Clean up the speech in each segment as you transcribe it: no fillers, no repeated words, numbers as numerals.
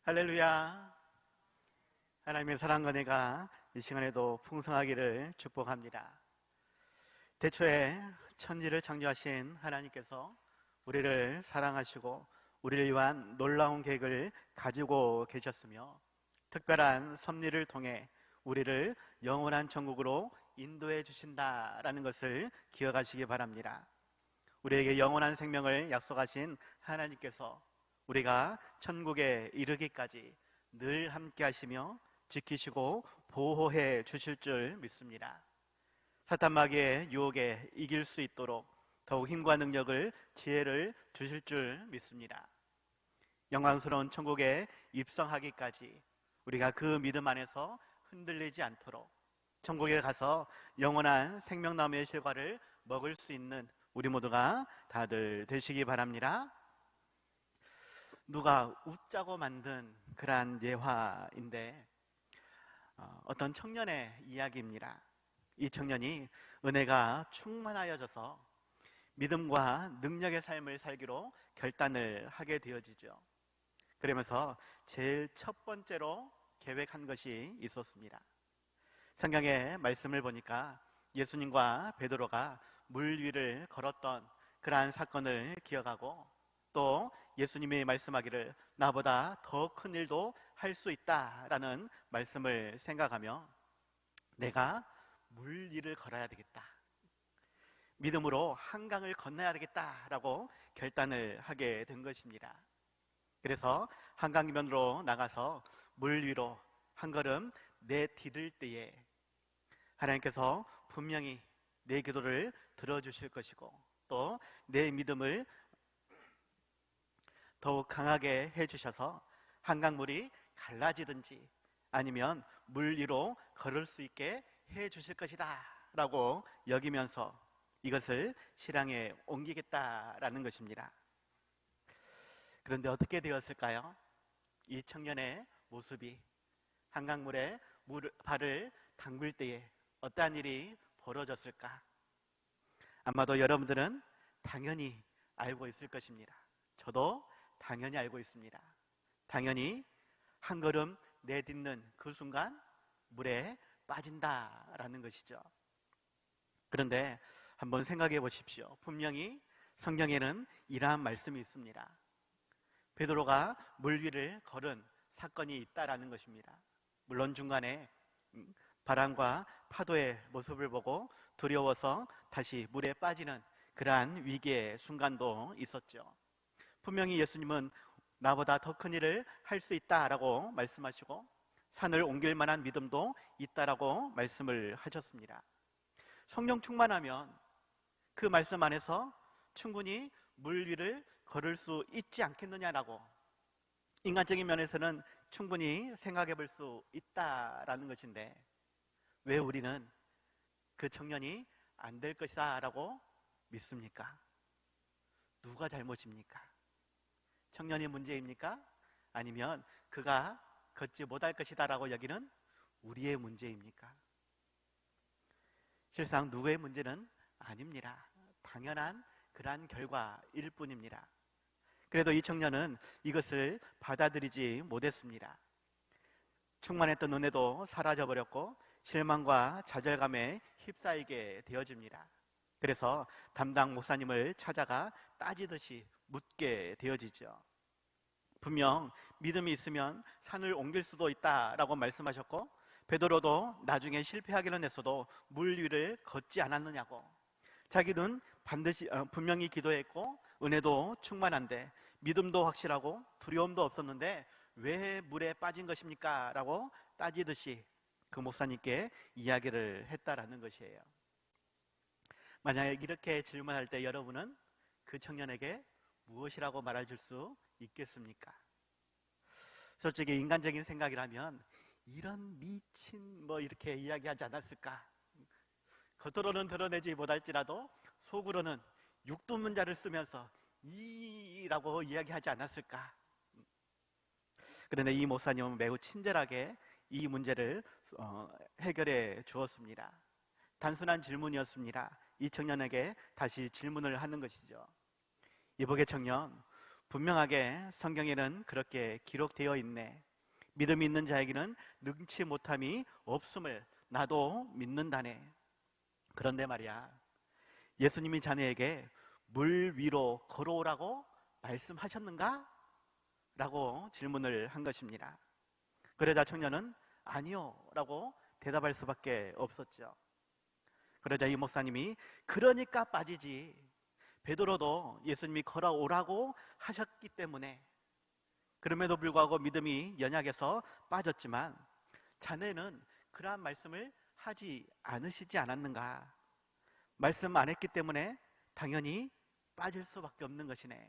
할렐루야. 하나님의 사랑과 은혜가 이 시간에도 풍성하기를 축복합니다. 태초에 천지를 창조하신 하나님께서 우리를 사랑하시고 우리를 위한 놀라운 계획을 가지고 계셨으며 특별한 섭리를 통해 우리를 영원한 천국으로 인도해 주신다라는 것을 기억하시기 바랍니다. 우리에게 영원한 생명을 약속하신 하나님께서 우리가 천국에 이르기까지 늘 함께 하시며 지키시고 보호해 주실 줄 믿습니다. 사탄 마귀의 유혹에 이길 수 있도록 더욱 힘과 능력을, 지혜를 주실 줄 믿습니다. 영광스러운 천국에 입성하기까지 우리가 그 믿음 안에서 흔들리지 않도록 천국에 가서 영원한 생명나무의 실과를 먹을 수 있는 우리 모두가 다들 되시기 바랍니다. 누가 웃자고 만든 그러한 예화인데 어떤 청년의 이야기입니다. 이 청년이 은혜가 충만하여져서 믿음과 능력의 삶을 살기로 결단을 하게 되어지죠. 그러면서 제일 첫 번째로 계획한 것이 있었습니다. 성경의 말씀을 보니까 예수님과 베드로가 물 위를 걸었던 그러한 사건을 기억하고 또 예수님이 말씀하기를 나보다 더 큰 일도 할 수 있다라는 말씀을 생각하며 내가 물 위를 걸어야 되겠다, 믿음으로 한강을 건너야 되겠다라고 결단을 하게 된 것입니다. 그래서 한강변으로 나가서 물 위로 한 걸음 내디딜 때에 하나님께서 분명히 내 기도를 들어주실 것이고 또 내 믿음을 더욱 강하게 해주셔서 한강물이 갈라지든지 아니면 물 위로 걸을 수 있게 해주실 것이다 라고 여기면서 이것을 실행에 옮기겠다라는 것입니다. 그런데 어떻게 되었을까요? 이 청년의 모습이 한강물에 발을 담글 때에 어떠한 일이 벌어졌을까? 아마도 여러분들은 당연히 알고 있을 것입니다. 저도 당연히 알고 있습니다. 당연히 한 걸음 내딛는 그 순간 물에 빠진다라는 것이죠. 그런데 한번 생각해 보십시오. 분명히 성경에는 이러한 말씀이 있습니다. 베드로가 물 위를 걸은 사건이 있다라는 것입니다. 물론 중간에 바람과 파도의 모습을 보고 두려워서 다시 물에 빠지는 그러한 위기의 순간도 있었죠. 분명히 예수님은 나보다 더 큰 일을 할 수 있다라고 말씀하시고 산을 옮길 만한 믿음도 있다라고 말씀을 하셨습니다. 성령 충만하면 그 말씀 안에서 충분히 물 위를 걸을 수 있지 않겠느냐라고 인간적인 면에서는 충분히 생각해 볼 수 있다라는 것인데 왜 우리는 그 청년이 안 될 것이다 라고 믿습니까? 누가 잘못입니까? 청년이 문제입니까? 아니면 그가 걷지 못할 것이다 라고 여기는 우리의 문제입니까? 실상 누구의 문제는 아닙니다. 당연한 그러한 결과일 뿐입니다. 그래도 이 청년은 이것을 받아들이지 못했습니다. 충만했던 은혜도 사라져버렸고 실망과 좌절감에 휩싸이게 되어집니다. 그래서 담당 목사님을 찾아가 따지듯이 묻게 되어지죠. 분명 믿음이 있으면 산을 옮길 수도 있다라고 말씀하셨고 베드로도 나중에 실패하기는 했어도 물 위를 걷지 않았느냐고. 자기는 반드시 분명히 기도했고 은혜도 충만한데 믿음도 확실하고 두려움도 없었는데 왜 물에 빠진 것입니까? 라고 따지듯이 그 목사님께 이야기를 했다라는 것이에요. 만약에 이렇게 질문할 때 여러분은 그 청년에게 무엇이라고 말해 줄 수 있겠습니까? 솔직히 인간적인 생각이라면 이런 미친 이렇게 이야기하지 않았을까? 겉으로는 드러내지 못할지라도 속으로는 육두문자를 쓰면서 이라고 이야기하지 않았을까? 그런데 이 목사님은 매우 친절하게 이 문제를 해결해 주었습니다. 단순한 질문이었습니다. 이 청년에게 다시 질문을 하는 것이죠. 이복의 청년, 분명하게 성경에는 그렇게 기록되어 있네. 믿음이 있는 자에게는 능치 못함이 없음을 나도 믿는다네. 그런데 말이야, 예수님이 자네에게 물 위로 걸어오라고 말씀하셨는가? 라고 질문을 한 것입니다. 그러자 청년은 아니요 라고 대답할 수밖에 없었죠. 그러자 이 목사님이 그러니까 빠지지. 베드로도 예수님이 걸어오라고 하셨기 때문에 그럼에도 불구하고 믿음이 연약해서 빠졌지만 자네는 그러한 말씀을 하지 않으시지 않았는가? 말씀 안 했기 때문에 당연히 빠질 수밖에 없는 것이네.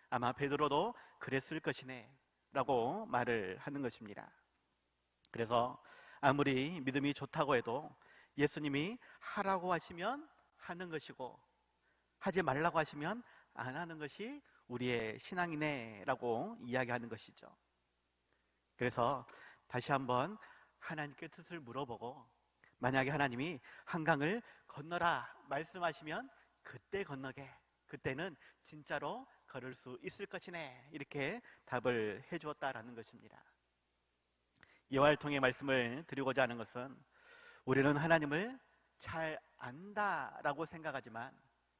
아마 베드로도 그랬을 것이네 라고 말을 하는 것입니다. 그래서 아무리 믿음이 좋다고 해도 예수님이 하라고 하시면 하는 것이고 하지 말라고 하시면 안 하는 것이 우리의 신앙이네 라고 이야기하는 것이죠. 그래서 다시 한번 하나님께 뜻을 물어보고 만약에 하나님이 한강을 건너라 말씀하시면 그때 건너게, 그때는 진짜로 걸을 수 있을 것이네, 이렇게 답을 해주었다라는 것입니다. 이와 통해 말씀을 드리고자 하는 것은 우리는 하나님을 잘 안다라고 생각하지만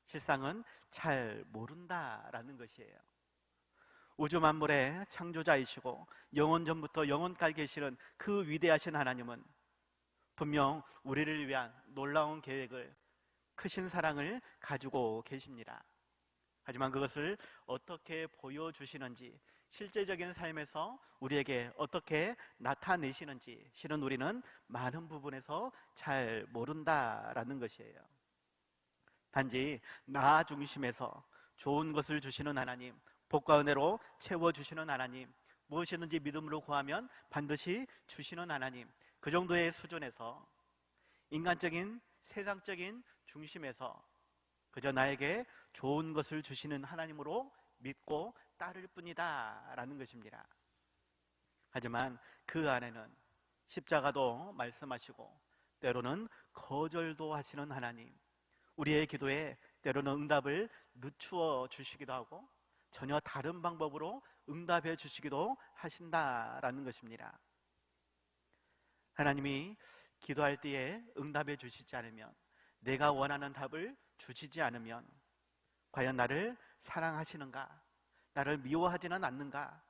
실상은 잘 모른다라는 것이에요. 우주 만물의 창조자이시고 영원 전부터 영원까지 계시는 그 위대하신 하나님은 분명 우리를 위한 놀라운 계획을, 크신 사랑을 가지고 계십니다. 하지만 그것을 어떻게 보여주시는지, 실제적인 삶에서 우리에게 어떻게 나타내시는지 실은 우리는 많은 부분에서 잘 모른다라는 것이에요. 단지 나 중심에서 좋은 것을 주시는 하나님, 복과 은혜로 채워주시는 하나님, 무엇이든지 믿음으로 구하면 반드시 주시는 하나님, 그 정도의 수준에서 인간적인 세상적인 중심에서 그저 나에게 좋은 것을 주시는 하나님으로 믿고 따를 뿐이다 라는 것입니다. 하지만 그 안에는 십자가도 말씀하시고 때로는 거절도 하시는 하나님, 우리의 기도에 때로는 응답을 늦추어 주시기도 하고 전혀 다른 방법으로 응답해 주시기도 하신다라는 것입니다. 하나님이 기도할 때에 응답해 주시지 않으면, 내가 원하는 답을 주시지 않으면 과연 나를 사랑하시는가? 나를 미워하지는 않는가?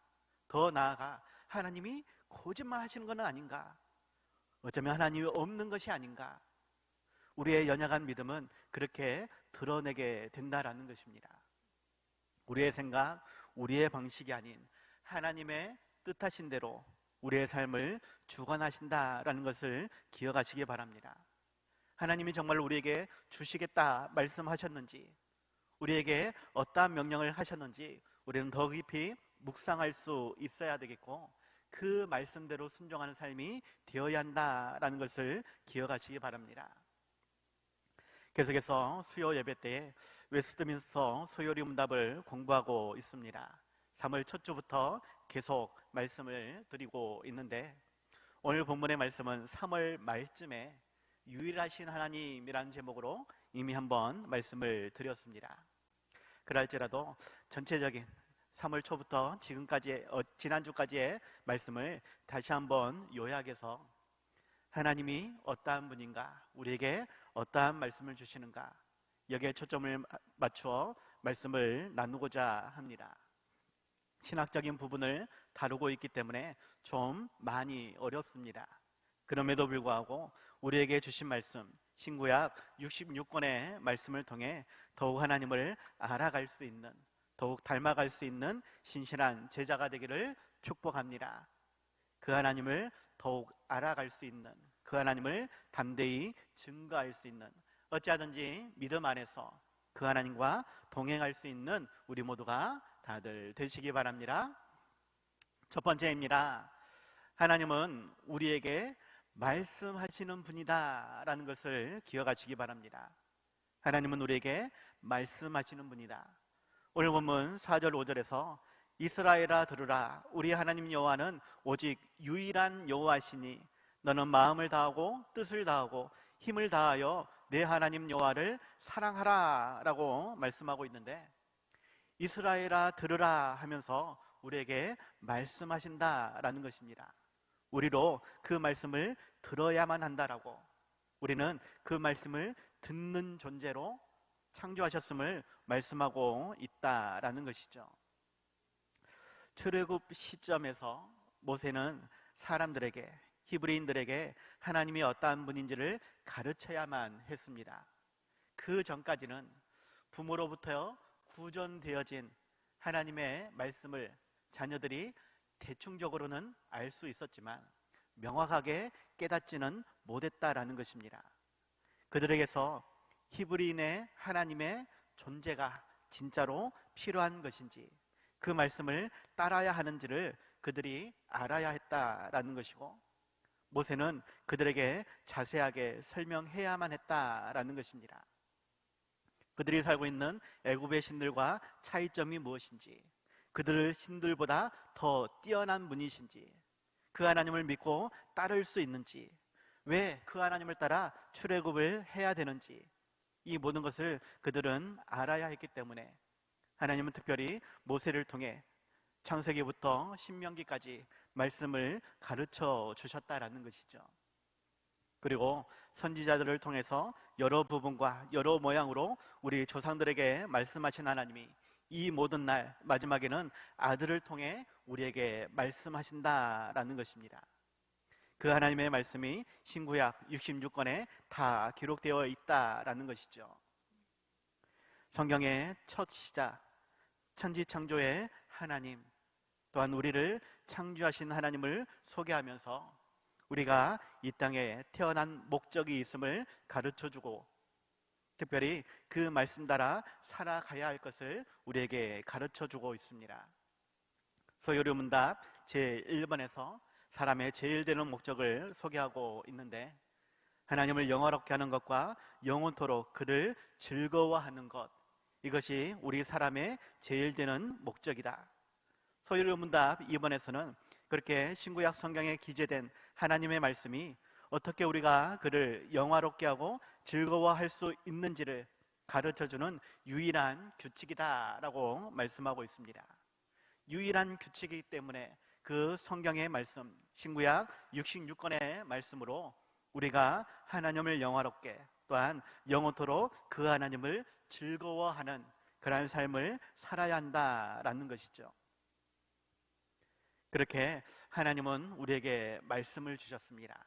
더 나아가 하나님이 거짓말 하시는 것은 아닌가? 어쩌면 하나님이 없는 것이 아닌가? 우리의 연약한 믿음은 그렇게 드러내게 된다라는 것입니다. 우리의 생각, 우리의 방식이 아닌 하나님의 뜻하신 대로 우리의 삶을 주관하신다라는 것을 기억하시기 바랍니다. 하나님이 정말 우리에게 주시겠다 말씀하셨는지, 우리에게 어떠한 명령을 하셨는지 우리는 더 깊이 묵상할 수 있어야 되겠고 그 말씀대로 순종하는 삶이 되어야 한다라는 것을 기억하시기 바랍니다. 계속해서 수요 예배 때에 웨스트민스터 소요리 문답을 공부하고 있습니다. 3월 첫 주부터 계속 말씀을 드리고 있는데 오늘 본문의 말씀은 3월 말쯤에 유일하신 하나님이라는 제목으로 이미 한번 말씀을 드렸습니다. 그럴지라도 전체적인 3월 초부터 지금까지 지난주까지의 말씀을 다시 한번 요약해서 하나님이 어떠한 분인가, 우리에게 어떠한 말씀을 주시는가, 여기에 초점을 맞추어 말씀을 나누고자 합니다. 신학적인 부분을 다루고 있기 때문에 좀 많이 어렵습니다. 그럼에도 불구하고 우리에게 주신 말씀, 신구약 66권의 말씀을 통해 더욱 하나님을 알아갈 수 있는, 더욱 닮아갈 수 있는 신실한 제자가 되기를 축복합니다. 그 하나님을 더욱 알아갈 수 있는, 그 하나님을 담대히 증거할 수 있는, 어찌하든지 믿음 안에서 그 하나님과 동행할 수 있는 우리 모두가 다들 되시기 바랍니다. 첫 번째입니다. 하나님은 우리에게 말씀하시는 분이다 라는 것을 기억하시기 바랍니다. 하나님은 우리에게 말씀하시는 분이다. 오늘 본문 4절 5절에서 이스라엘아 들으라, 우리 하나님 여호와는 오직 유일한 여호와시니 너는 마음을 다하고 뜻을 다하고 힘을 다하여 내 하나님 여호와를 사랑하라 라고 말씀하고 있는데, 이스라엘아 들으라 하면서 우리에게 말씀하신다라는 것입니다. 우리로 그 말씀을 들어야만 한다라고, 우리는 그 말씀을 듣는 존재로 창조하셨음을 말씀하고 있다라는 것이죠. 출애굽 시점에서 모세는 사람들에게, 히브리인들에게 하나님이 어떠한 분인지를 가르쳐야만 했습니다. 그 전까지는 부모로부터 구전되어진 하나님의 말씀을 자녀들이 대충적으로는 알 수 있었지만 명확하게 깨닫지는 못했다라는 것입니다. 그들에게서 히브리인의 하나님의 존재가 진짜로 필요한 것인지, 그 말씀을 따라야 하는지를 그들이 알아야 했다라는 것이고, 모세는 그들에게 자세하게 설명해야만 했다라는 것입니다. 그들이 살고 있는 애굽의 신들과 차이점이 무엇인지, 그들 신들보다 더 뛰어난 분이신지, 그 하나님을 믿고 따를 수 있는지, 왜 그 하나님을 따라 출애굽을 해야 되는지, 이 모든 것을 그들은 알아야 했기 때문에 하나님은 특별히 모세를 통해 창세기부터 신명기까지 말씀을 가르쳐 주셨다라는 것이죠. 그리고 선지자들을 통해서 여러 부분과 여러 모양으로 우리 조상들에게 말씀하신 하나님이 이 모든 날 마지막에는 아들을 통해 우리에게 말씀하신다라는 것입니다. 그 하나님의 말씀이 신구약 66권에 다 기록되어 있다라는 것이죠. 성경의 첫 시작, 천지창조의 하나님, 또한 우리를 창조하신 하나님을 소개하면서 우리가 이 땅에 태어난 목적이 있음을 가르쳐주고, 특별히 그 말씀 따라 살아가야 할 것을 우리에게 가르쳐주고 있습니다. 소요리문답 제1번에서 사람의 제일 되는 목적을 소개하고 있는데, 하나님을 영화롭게 하는 것과 영원토록 그를 즐거워하는 것, 이것이 우리 사람의 제일 되는 목적이다. 소요리문답 2번에서는 그렇게 신구약 성경에 기재된 하나님의 말씀이 어떻게 우리가 그를 영화롭게 하고 즐거워할 수 있는지를 가르쳐주는 유일한 규칙이다라고 말씀하고 있습니다. 유일한 규칙이기 때문에 그 성경의 말씀, 신구약 66권의 말씀으로 우리가 하나님을 영화롭게, 또한 영원토록 그 하나님을 즐거워하는 그러한 삶을 살아야 한다라는 것이죠. 그렇게 하나님은 우리에게 말씀을 주셨습니다.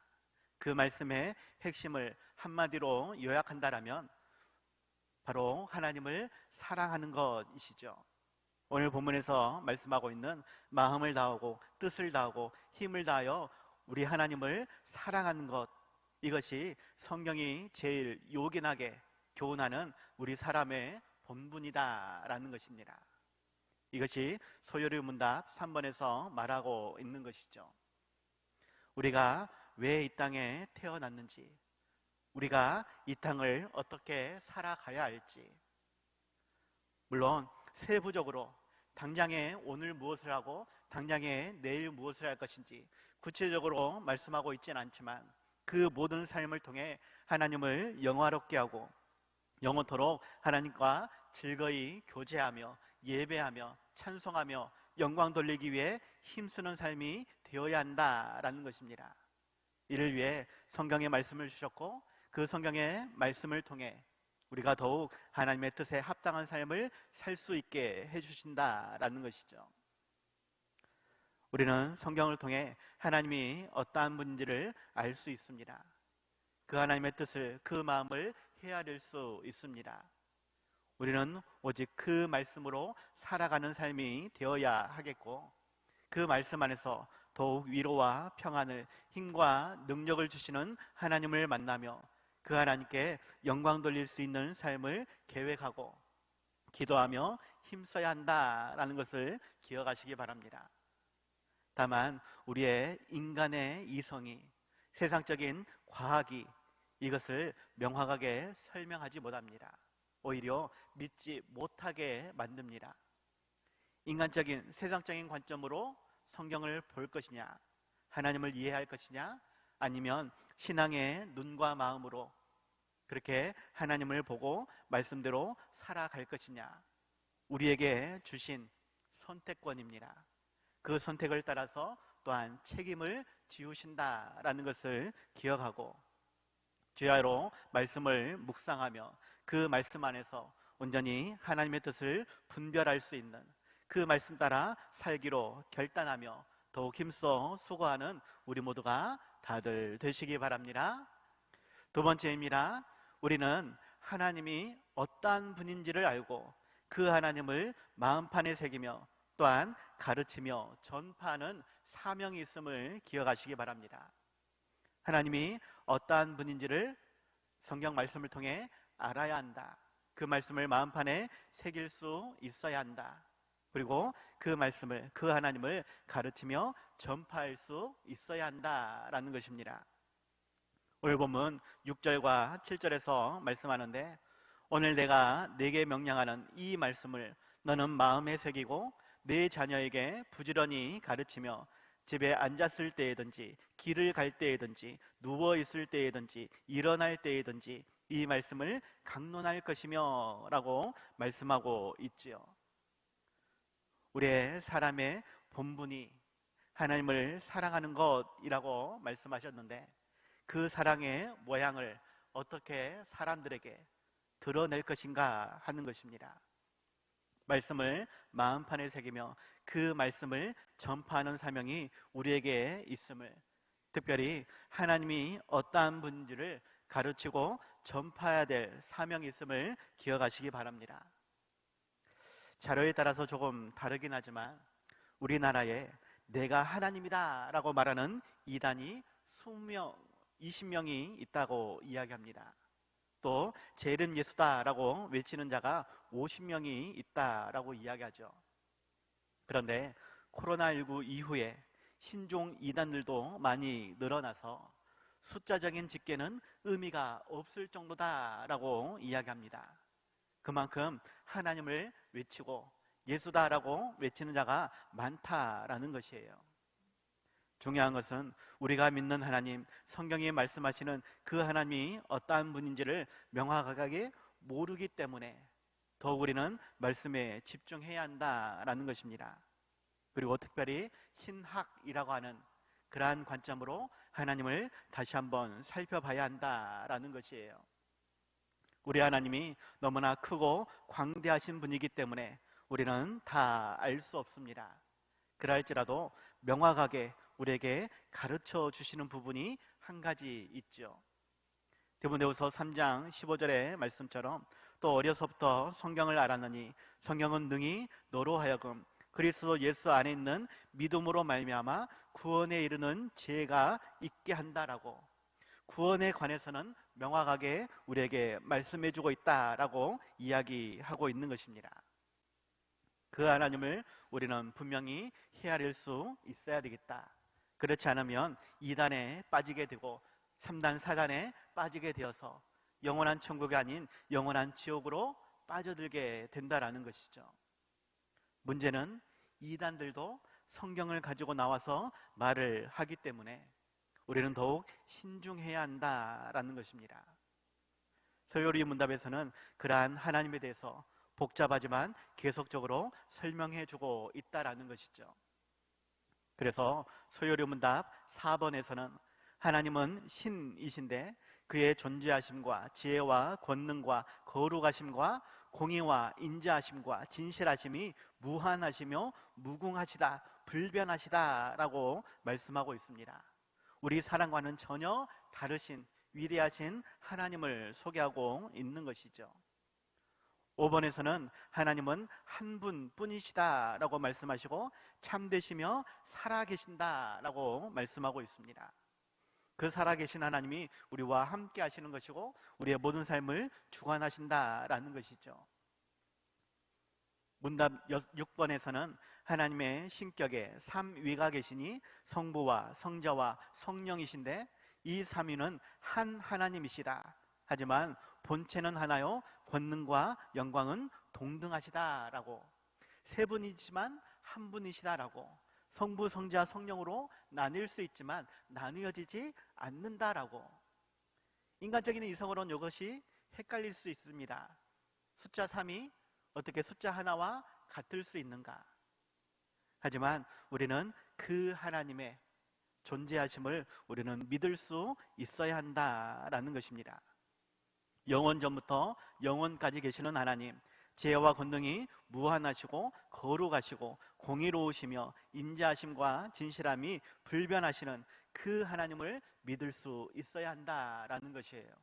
그 말씀의 핵심을 한마디로 요약한다라면 바로 하나님을 사랑하는 것이시죠. 오늘 본문에서 말씀하고 있는 마음을 다하고 뜻을 다하고 힘을 다하여 우리 하나님을 사랑하는 것, 이것이 성경이 제일 요긴하게 교훈하는 우리 사람의 본분이다라는 것입니다. 이것이 소요리 문답 3번에서 말하고 있는 것이죠. 우리가 왜 이 땅에 태어났는지, 우리가 이 땅을 어떻게 살아가야 할지, 물론 세부적으로 당장에 오늘 무엇을 하고 당장에 내일 무엇을 할 것인지 구체적으로 말씀하고 있지는 않지만, 그 모든 삶을 통해 하나님을 영화롭게 하고 영원토록 하나님과 즐거이 교제하며 예배하며 찬송하며 영광 돌리기 위해 힘쓰는 삶이 되어야 한다라는 것입니다. 이를 위해 성경의 말씀을 주셨고, 그 성경의 말씀을 통해 우리가 더욱 하나님의 뜻에 합당한 삶을 살 수 있게 해주신다라는 것이죠. 우리는 성경을 통해 하나님이 어떠한 분인지를 알 수 있습니다. 그 하나님의 뜻을, 그 마음을 헤아릴 수 있습니다. 우리는 오직 그 말씀으로 살아가는 삶이 되어야 하겠고, 그 말씀 안에서 더욱 위로와 평안을, 힘과 능력을 주시는 하나님을 만나며 그 하나님께 영광 돌릴 수 있는 삶을 계획하고 기도하며 힘써야 한다라는 것을 기억하시기 바랍니다. 다만 우리의 인간의 이성이, 세상적인 과학이 이것을 명확하게 설명하지 못합니다. 오히려 믿지 못하게 만듭니다. 인간적인, 세상적인 관점으로 성경을 볼 것이냐, 하나님을 이해할 것이냐, 아니면 신앙의 눈과 마음으로 그렇게 하나님을 보고 말씀대로 살아갈 것이냐, 우리에게 주신 선택권입니다. 그 선택을 따라서 또한 책임을 지우신다라는 것을 기억하고 주야로 말씀을 묵상하며 그 말씀 안에서 온전히 하나님의 뜻을 분별할 수 있는 그 말씀 따라 살기로 결단하며 더욱 힘써 수고하는 우리 모두가 다들 되시기 바랍니다. 두 번째입니다. 우리는 하나님이 어떠한 분인지를 알고 그 하나님을 마음판에 새기며 또한 가르치며 전파하는 사명이 있음을 기억하시기 바랍니다. 하나님이 어떠한 분인지를 성경 말씀을 통해 알아야 한다. 그 말씀을 마음판에 새길 수 있어야 한다. 그리고 그 말씀을, 그 하나님을 가르치며 전파할 수 있어야 한다라는 것입니다. 오늘 본문 6절과 7절에서 말씀하는데, 오늘 내가 네게 명령하는 이 말씀을 너는 마음에 새기고 네 자녀에게 부지런히 가르치며 집에 앉았을 때에든지 길을 갈 때에든지 누워 있을 때에든지 일어날 때에든지 이 말씀을 강론할 것이며 라고 말씀하고 있지요. 우리의 사람의 본분이 하나님을 사랑하는 것이라고 말씀하셨는데, 그 사랑의 모양을 어떻게 사람들에게 드러낼 것인가 하는 것입니다. 말씀을 마음판에 새기며 그 말씀을 전파하는 사명이 우리에게 있음을, 특별히 하나님이 어떠한 분인지를 가르치고 전파해야 될 사명이 있음을 기억하시기 바랍니다. 자료에 따라서 조금 다르긴 하지만 우리나라에 내가 하나님이다 라고 말하는 이단이 20명, 20명이 있다고 이야기합니다. 또 제 이름 예수다 라고 외치는 자가 50명이 있다라고 이야기하죠. 그런데 코로나19 이후에 신종 이단들도 많이 늘어나서 숫자적인 집계는 의미가 없을 정도다라고 이야기합니다. 그만큼 하나님을 외치고 예수다라고 외치는 자가 많다라는 것이에요. 중요한 것은 우리가 믿는 하나님, 성경이 말씀하시는 그 하나님이 어떠한 분인지를 명확하게 모르기 때문에 더욱 우리는 말씀에 집중해야 한다라는 것입니다. 그리고 특별히 신학이라고 하는 그러한 관점으로 하나님을 다시 한번 살펴봐야 한다라는 것이에요. 우리 하나님이 너무나 크고 광대하신 분이기 때문에 우리는 다 알 수 없습니다. 그럴지라도 명확하게 우리에게 가르쳐 주시는 부분이 한 가지 있죠. 디모데후서 3장 15절의 말씀처럼 또 어려서부터 성경을 알았느니 성경은 능히 너로 하여금 그리스도 예수 안에 있는 믿음으로 말미암아 구원에 이르는 지혜가 있게 한다라고, 구원에 관해서는 명확하게 우리에게 말씀해 주고 있다라고 이야기하고 있는 것입니다. 그 하나님을 우리는 분명히 헤아릴 수 있어야 되겠다. 그렇지 않으면 이단에 빠지게 되고 3단, 4단에 빠지게 되어서 영원한 천국이 아닌 영원한 지옥으로 빠져들게 된다라는 것이죠. 문제는 이단들도 성경을 가지고 나와서 말을 하기 때문에 우리는 더욱 신중해야 한다라는 것입니다. 서요리 문답에서는 그러한 하나님에 대해서 복잡하지만 계속적으로 설명해 주고 있다라는 것이죠. 그래서 소요리 문답 4번에서는 하나님은 신이신데 그의 존재하심과 지혜와 권능과 거룩하심과 공의와 인자하심과 진실하심이 무한하시며 무궁하시다, 불변하시다 라고 말씀하고 있습니다. 우리 사람과는 전혀 다르신 위대하신 하나님을 소개하고 있는 것이죠. 5번에서는 하나님은 한 분뿐이시다 라고 말씀하시고 참되시며 살아계신다 라고 말씀하고 있습니다. 그 살아계신 하나님이 우리와 함께 하시는 것이고 우리의 모든 삶을 주관하신다라는 것이죠. 문답 6번에서는 하나님의 신격에 삼위가 계시니 성부와 성자와 성령이신데 이 삼위는 한 하나님이시다. 하지만 본체는 하나요 권능과 영광은 동등하시다라고, 세 분이지만 한 분이시다라고, 성부, 성자, 성령으로 나뉠 수 있지만 나누어지지 않는다라고. 인간적인 이성으로는 이것이 헷갈릴 수 있습니다. 숫자 3이 어떻게 숫자 하나와 같을 수 있는가? 하지만 우리는 그 하나님의 존재하심을 우리는 믿을 수 있어야 한다라는 것입니다. 영원 전부터 영원까지 계시는 하나님, 지혜와 권능이 무한하시고 거룩하시고 공의로우시며 인자하심과 진실함이 불변하시는 그 하나님을 믿을 수 있어야 한다라는 것이에요.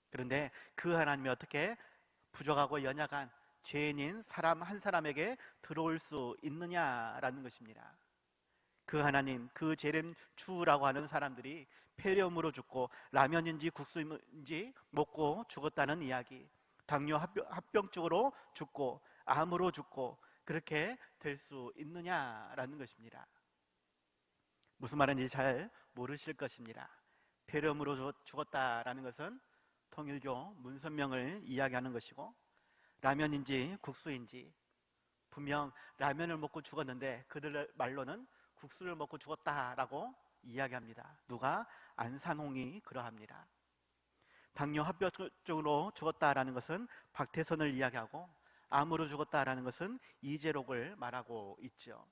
그런데 그 하나님이 어떻게 부족하고 연약한 죄인인 사람 한 사람에게 들어올 수 있느냐라는 것입니다. 그 하나님, 그 재림 주라고 하는 사람들이 폐렴으로 죽고 라면인지 국수인지 먹고 죽었다는 이야기, 당뇨 합병증으로 죽고 암으로 죽고 그렇게 될 수 있느냐라는 것입니다. 무슨 말인지 잘 모르실 것입니다. 폐렴으로 죽었다라는 것은 통일교 문선명을 이야기하는 것이고, 라면인지 국수인지, 분명 라면을 먹고 죽었는데 그들 말로는 국수를 먹고 죽었다라고 이야기합니다. 누가? 안산홍이 그러합니다. 당뇨 합병증으로 죽었다라는 것은 박태선을 이야기하고, 암으로 죽었다라는 것은 이재록을 말하고 있죠.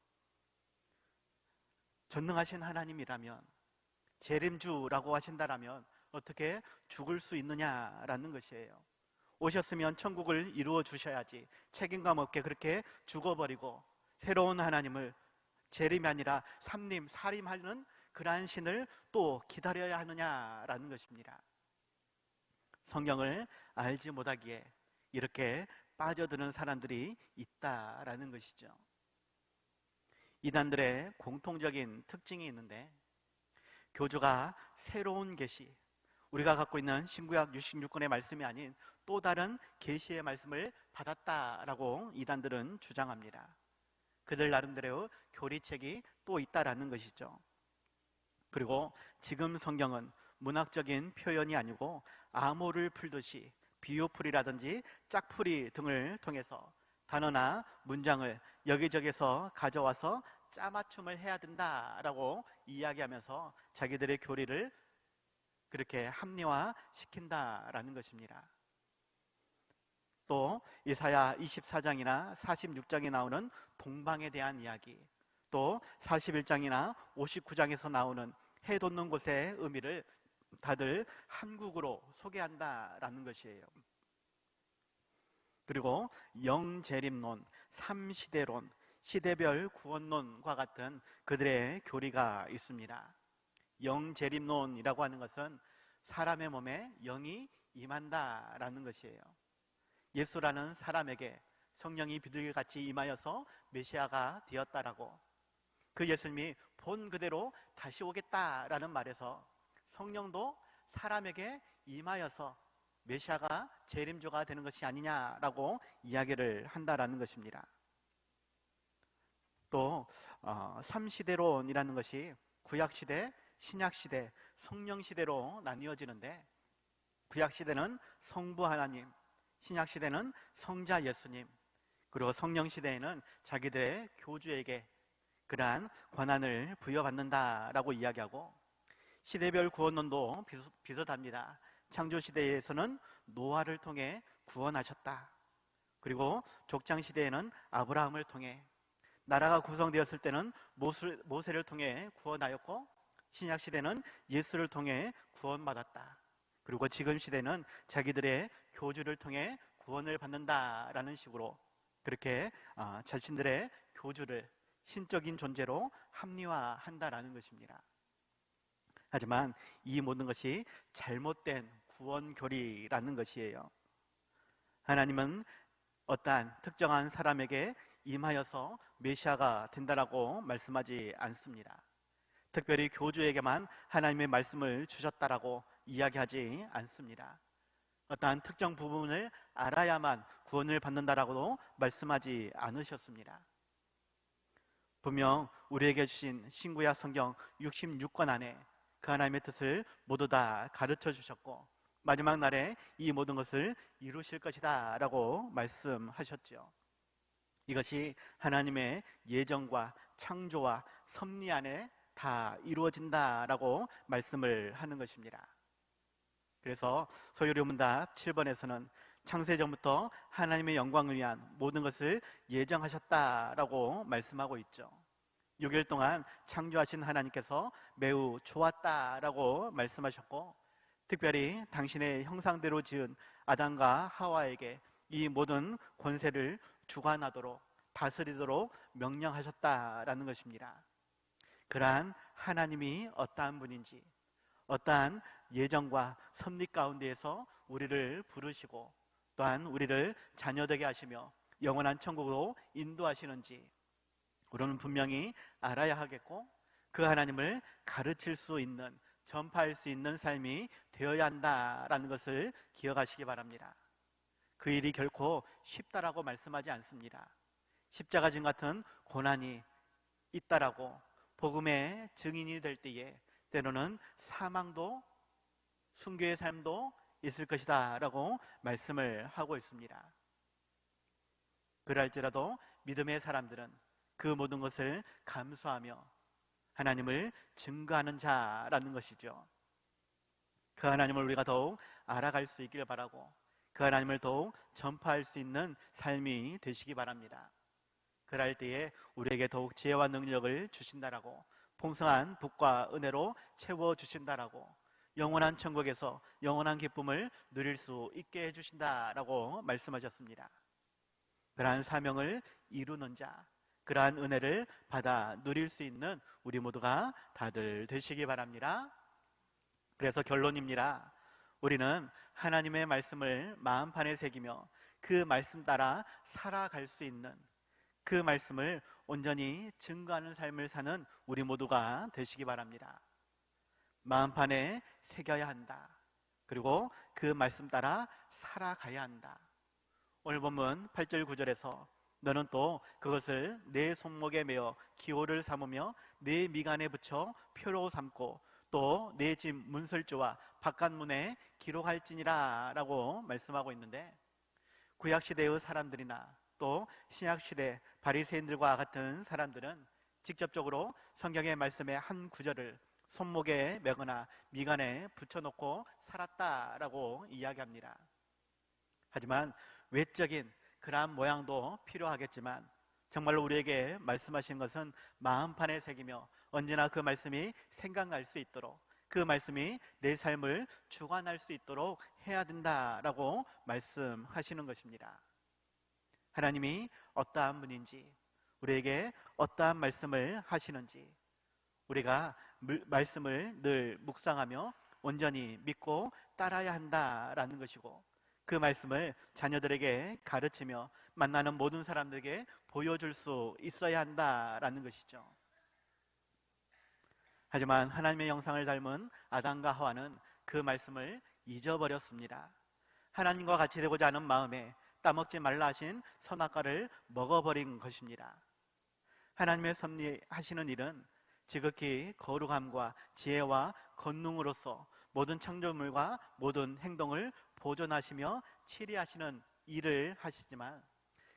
전능하신 하나님이라면, 재림주라고 하신다라면 어떻게 죽을 수 있느냐라는 것이에요. 오셨으면 천국을 이루어 주셔야지 책임감 없게 그렇게 죽어버리고 새로운 하나님을, 재림이 아니라 삼림, 사림하는 그러한 신을 또 기다려야 하느냐라는 것입니다. 성경을 알지 못하기에 이렇게 빠져드는 사람들이 있다라는 것이죠. 이단들의 공통적인 특징이 있는데, 교주가 새로운 계시, 우리가 갖고 있는 신구약 66권의 말씀이 아닌 또 다른 계시의 말씀을 받았다라고 이단들은 주장합니다. 그들 나름대로 교리책이 또 있다라는 것이죠. 그리고 지금 성경은 문학적인 표현이 아니고 암호를 풀듯이 비유풀이라든지 짝풀이 등을 통해서 단어나 문장을 여기저기서 가져와서 짜맞춤을 해야 된다라고 이야기하면서 자기들의 교리를 그렇게 합리화시킨다라는 것입니다. 또 이사야 24장이나 46장에 나오는 동방에 대한 이야기, 또 41장이나 59장에서 나오는 해 돋는 곳의 의미를 다들 한국으로 소개한다라는 것이에요. 그리고 영재림론, 삼시대론, 시대별 구원론과 같은 그들의 교리가 있습니다. 영재림론이라고 하는 것은 사람의 몸에 영이 임한다라는 것이에요. 예수라는 사람에게 성령이 비둘기같이 임하여서 메시아가 되었다라고, 그 예수님이 본 그대로 다시 오겠다라는 말에서 성령도 사람에게 임하여서 메시아가 재림주가 되는 것이 아니냐라고 이야기를 한다라는 것입니다. 또 삼시대론이라는 것이 구약시대, 신약시대, 성령시대로 나뉘어지는데, 구약시대는 성부 하나님, 신약시대는 성자 예수님, 그리고 성령시대에는 자기들의 교주에게 그러한 권한을 부여받는다라고 이야기하고, 시대별 구원론도 비슷합니다. 창조시대에서는 노아를 통해 구원하셨다. 그리고 족장시대에는 아브라함을 통해, 나라가 구성되었을 때는 모세를 통해 구원하였고, 신약시대는 예수를 통해 구원받았다. 그리고 지금 시대는 자기들의 교주를 통해 구원을 받는다라는 식으로 그렇게 자신들의 교주를 신적인 존재로 합리화한다라는 것입니다. 하지만 이 모든 것이 잘못된 구원교리라는 것이에요. 하나님은 어떠한 특정한 사람에게 임하여서 메시아가 된다라고 말씀하지 않습니다. 특별히 교주에게만 하나님의 말씀을 주셨다라고 이야기하지 않습니다. 어떠한 특정 부분을 알아야만 구원을 받는다라고도 말씀하지 않으셨습니다. 분명 우리에게 주신 신구약 성경 66권 안에 그 하나님의 뜻을 모두 다 가르쳐 주셨고, 마지막 날에 이 모든 것을 이루실 것이다 라고 말씀하셨죠. 이것이 하나님의 예정과 창조와 섭리 안에 다 이루어진다라고 말씀을 하는 것입니다. 그래서 소요리 문답 7번에서는 창세전부터 하나님의 영광을 위한 모든 것을 예정하셨다라고 말씀하고 있죠. 6일 동안 창조하신 하나님께서 매우 좋았다라고 말씀하셨고, 특별히 당신의 형상대로 지은 아담과 하와에게 이 모든 권세를 주관하도록 다스리도록 명령하셨다라는 것입니다. 그러한 하나님이 어떠한 분인지, 어떠한 예정과 섭리 가운데에서 우리를 부르시고 또한 우리를 자녀되게 하시며 영원한 천국으로 인도하시는지 우리는 분명히 알아야 하겠고, 그 하나님을 가르칠 수 있는, 전파할 수 있는 삶이 되어야 한다라는 것을 기억하시기 바랍니다. 그 일이 결코 쉽다라고 말씀하지 않습니다. 십자가진 같은 고난이 있다라고 복음의 증인이 될 때에 때로는 사망도 순교의 삶도 있을 것이다 라고 말씀을 하고 있습니다. 그럴지라도 믿음의 사람들은 그 모든 것을 감수하며 하나님을 증거하는 자라는 것이죠. 그 하나님을 우리가 더욱 알아갈 수 있기를 바라고, 그 하나님을 더욱 전파할 수 있는 삶이 되시기 바랍니다. 그럴 때에 우리에게 더욱 지혜와 능력을 주신다라고, 풍성한 복과 은혜로 채워주신다라고, 영원한 천국에서 영원한 기쁨을 누릴 수 있게 해주신다라고 말씀하셨습니다. 그러한 사명을 이루는 자, 그러한 은혜를 받아 누릴 수 있는 우리 모두가 다들 되시기 바랍니다. 그래서 결론입니다. 우리는 하나님의 말씀을 마음판에 새기며 그 말씀 따라 살아갈 수 있는, 그 말씀을 온전히 증거하는 삶을 사는 우리 모두가 되시기 바랍니다. 마음판에 새겨야 한다. 그리고 그 말씀 따라 살아가야 한다. 오늘 본문 8절 9절에서 너는 또 그것을 내 손목에 메어 기호를 삼으며 내 미간에 붙여 표로 삼고 또 내 집 문설주와 바깥문에 기록할지니라 라고 말씀하고 있는데, 구약시대의 사람들이나 또 신약시대 바리새인들과 같은 사람들은 직접적으로 성경의 말씀의 한 구절을 손목에 매거나 미간에 붙여놓고 살았다라고 이야기합니다. 하지만 외적인 그러한 모양도 필요하겠지만 정말로 우리에게 말씀하신 것은 마음판에 새기며 언제나 그 말씀이 생각날 수 있도록, 그 말씀이 내 삶을 주관할 수 있도록 해야 된다라고 말씀하시는 것입니다. 하나님이 어떠한 분인지, 우리에게 어떠한 말씀을 하시는지 우리가 말씀을 늘 묵상하며 온전히 믿고 따라야 한다라는 것이고, 그 말씀을 자녀들에게 가르치며 만나는 모든 사람들에게 보여줄 수 있어야 한다라는 것이죠. 하지만 하나님의 형상을 닮은 아담과 하와는 그 말씀을 잊어버렸습니다. 하나님과 같이 되고자 하는 마음에 따먹지 말라 하신 선악과를 먹어버린 것입니다. 하나님의 섭리하시는 일은 지극히 거룩함과 지혜와 권능으로서 모든 창조물과 모든 행동을 보존하시며 치리하시는 일을 하시지만,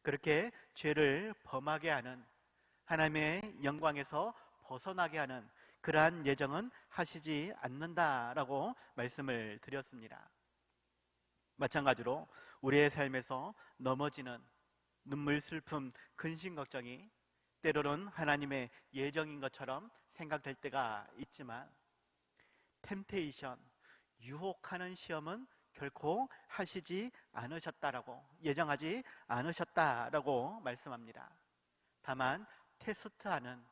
그렇게 죄를 범하게 하는, 하나님의 영광에서 벗어나게 하는 그러한 예정은 하시지 않는다라고 말씀을 드렸습니다. 마찬가지로 우리의 삶에서 넘어지는 눈물, 슬픔, 근심, 걱정이 때로는 하나님의 예정인 것처럼 생각될 때가 있지만, 템테이션, 유혹하는 시험은 결코 하시지 않으셨다라고, 예정하지 않으셨다라고 말씀합니다. 다만 테스트하는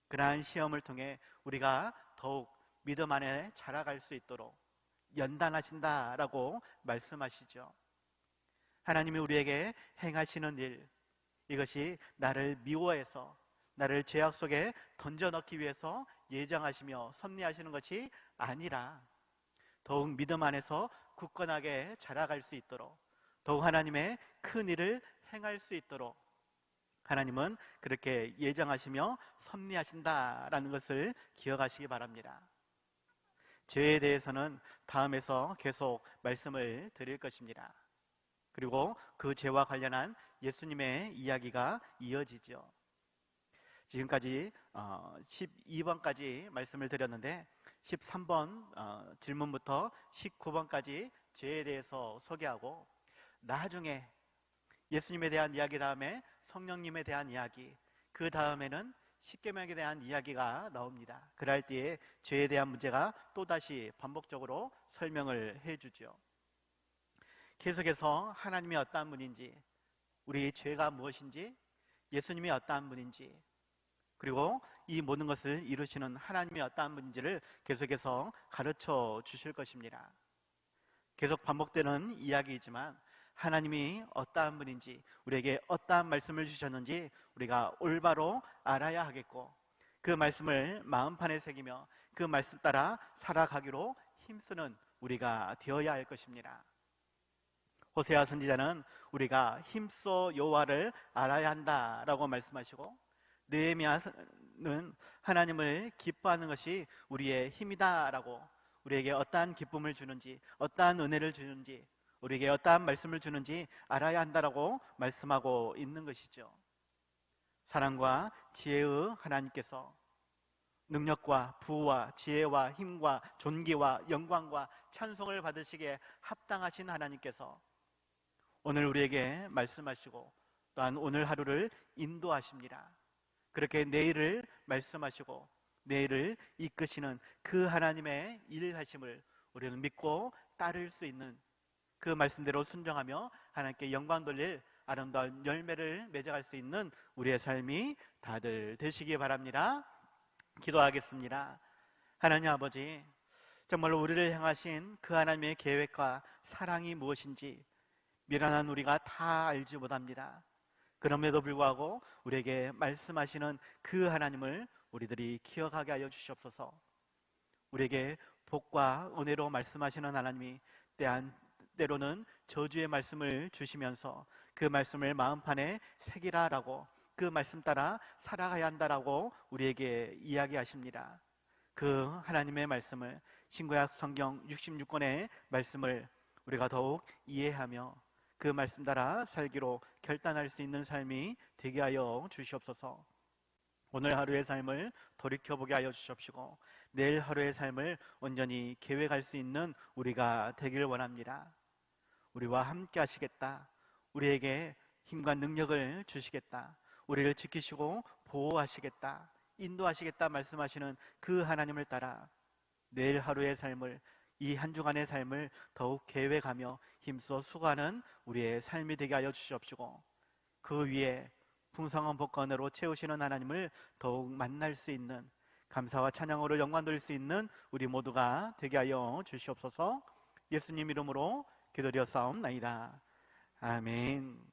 그러한 시험을 통해 우리가 더욱 믿음 안에 자라갈 수 있도록 연단하신다라고 말씀하시죠. 하나님이 우리에게 행하시는 일, 이것이 나를 미워해서 나를 죄악 속에 던져넣기 위해서 예정하시며 섭리하시는 것이 아니라 더욱 믿음 안에서 굳건하게 자라갈 수 있도록, 더욱 하나님의 큰 일을 행할 수 있도록 하나님은 그렇게 예정하시며 섭리하신다라는 것을 기억하시기 바랍니다. 죄에 대해서는 다음에서 계속 말씀을 드릴 것입니다. 그리고 그 죄와 관련한 예수님의 이야기가 이어지죠. 지금까지 12번까지 말씀을 드렸는데 13번 질문부터 19번까지 죄에 대해서 소개하고, 나중에 예수님에 대한 이야기 다음에 성령님에 대한 이야기, 그 다음에는 십계명에 대한 이야기가 나옵니다. 그럴 때에 죄에 대한 문제가 또다시 반복적으로 설명을 해주죠. 계속해서 하나님이 어떠한 분인지, 우리 죄가 무엇인지, 예수님이 어떠한 분인지, 그리고 이 모든 것을 이루시는 하나님이 어떠한 분인지를 계속해서 가르쳐 주실 것입니다. 계속 반복되는 이야기이지만 하나님이 어떠한 분인지, 우리에게 어떠한 말씀을 주셨는지 우리가 올바로 알아야 하겠고, 그 말씀을 마음판에 새기며 그 말씀 따라 살아가기로 힘쓰는 우리가 되어야 할 것입니다. 호세아 선지자는 우리가 힘써 여호와를 알아야 한다라고 말씀하시고, 느헤미야는 하나님을 기뻐하는 것이 우리의 힘이다라고, 우리에게 어떠한 기쁨을 주는지, 어떠한 은혜를 주는지, 우리에게 어떠한 말씀을 주는지 알아야 한다라고 말씀하고 있는 것이죠. 사랑과 지혜의 하나님께서 능력과 부와 지혜와 힘과 존귀와 영광과 찬송을 받으시기에 합당하신 하나님께서 오늘 우리에게 말씀하시고 또한 오늘 하루를 인도하십니다. 그렇게 내일을 말씀하시고 내일을 이끄시는 그 하나님의 일하심을 우리는 믿고 따를 수 있는, 그 말씀대로 순종하며 하나님께 영광 돌릴 아름다운 열매를 맺어갈 수 있는 우리의 삶이 다들 되시기 바랍니다. 기도하겠습니다. 하나님 아버지, 정말로 우리를 향하신 그 하나님의 계획과 사랑이 무엇인지 미련한 우리가 다 알지 못합니다. 그럼에도 불구하고 우리에게 말씀하시는 그 하나님을 우리들이 기억하게 하여 주시옵소서. 우리에게 복과 은혜로 말씀하시는 하나님이 때로는 저주의 말씀을 주시면서 그 말씀을 마음판에 새기라라고, 그 말씀 따라 살아가야 한다라고 우리에게 이야기하십니다. 그 하나님의 말씀을, 신구약 성경 66권의 말씀을 우리가 더욱 이해하며 그 말씀 따라 살기로 결단할 수 있는 삶이 되게 하여 주시옵소서. 오늘 하루의 삶을 돌이켜보게 하여 주시옵시고 내일 하루의 삶을 온전히 계획할 수 있는 우리가 되길 원합니다. 우리와 함께 하시겠다, 우리에게 힘과 능력을 주시겠다, 우리를 지키시고 보호하시겠다, 인도하시겠다 말씀하시는 그 하나님을 따라 내일 하루의 삶을, 이 한 주간의 삶을 더욱 계획하며 힘써 수고하는 우리의 삶이 되게 하여 주시옵시고 그 위에 풍성한 복과 은혜로 채우시는 하나님을 더욱 만날 수 있는, 감사와 찬양으로 영광 돌릴 수 있는 우리 모두가 되게 하여 주시옵소서. 예수님 이름으로 기도드렸사옵나이다. 아멘.